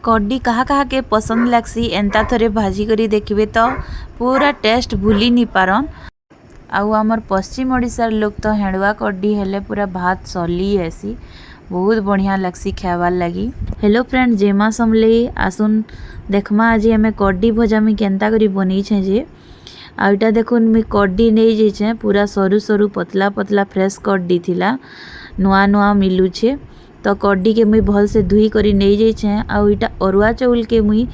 कड्डी कहा कहा के पसंद लागसी एंता थरे भाजी करी देखिए तो पूरा टेस्ट भूली नहीं पारन। आउ आमर पश्चिम ओडिशार लोग तो हेड़ुआ कड्डी हेले पूरा भात सली ऐसी बहुत बढ़िया लगसी खाबार लगी। हेलो फ्रेंड जेमा समले आसुन देखमा आज हमें कड्डी भजा मुई केनता करी बनी छे जे आउटा देखुन मुई कड्डी नहीं जाइछे पूरा सरू सरू पतला पतला फ्रेश कड्डी थिला नुआ नुआ मिलू छे। तो कड्डी के मुई भल से धुई करी नहीं जाइछे आउ इटा अरुआ चाउल के मुई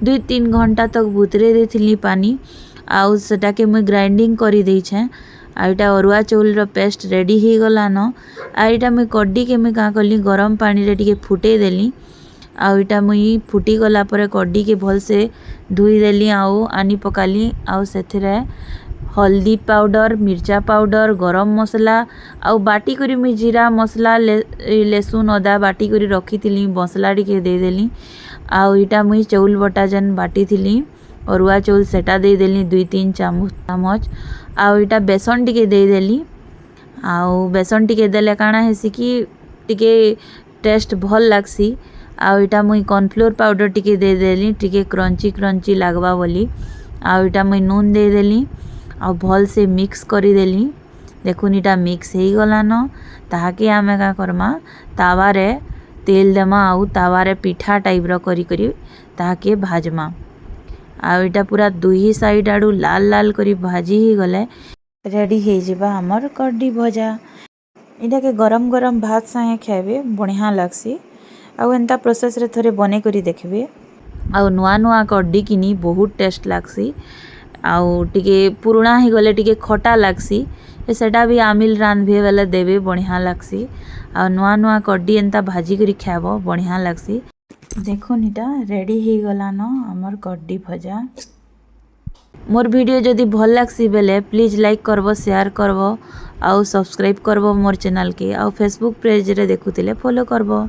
2-3 घंटा तक भुतरे देथिली पानी आउ सेटा के मुई ग्राइंडिंग करी देइछे आ इटा अरुआ चाउल रो पेस्ट रेडी ही गला न आ इटा मुई कड्डी के मुई का कली गरम पानी रे टिके फुटे देली आउ इटा मुई फुटी गला परे कड्डी के भल से धुई देली आउ आनी पकाली आउ सेथिरे हल्दी पाउडर मिर्चा पाउडर गरम मसला आउ बाटी करी मुई जीरा मसला लेसुन अदा बाटी करी रखी थिली मसला टिके दे देली आउ इटा मुई चाउल बटा जन बाटी थिली अरुआ चाउल सेटा दे देली 2-3 चामच आउ इटा बेसन टिके दे देली आउ बेसन टिके देले काना हेसी कि टिके टेस्ट भल लागसी आउ इटा मुई कॉर्नफ्लोर पाउडर टिके दे देली टिके क्रंची क्रंची लागबा बोली आउ इटा मुई नून दे देली आउ भल से मिक्स करी देली। देखुन इटा मिक्स ही गला न ताहाके आमे का करमा तावा रे तेल देमा आउ तावा रे पिठा टाइप रो करी करी ताहाके भाजमा आउ इटा पूरा दुही साइड आडू लाल लाल करी भाजी ही गले रेडी हे जिबा हमर कड्डी भजा। इटा के गरम गरम भात संगे खाइबे बढ़िया लागसी आउ एंता प्रोसेस रे थरे बने करी देखबे आउ नुआ नुआ कड्डी किनी बहुत टेस्ट लागसी आउ टिके पुराना ही गले टिके खटा लागसी सेटा भी आमिल रांधबे वाला देबे बढ़िया लागसी आउ नुआ नुआ कड्डी एंता भाजी करी खाबो बढ़िया लागसी। देखुन इटा रेडी ही गला न हमर कड्डी भजा। मोर वीडियो जदि भल लागसी बेले प्लीज लाइक करबो शेयर करबो आउ सब्सक्राइब करबो मोर चैनल के आउ फेसबुक पेज रे देखुतिले फॉलो करबो।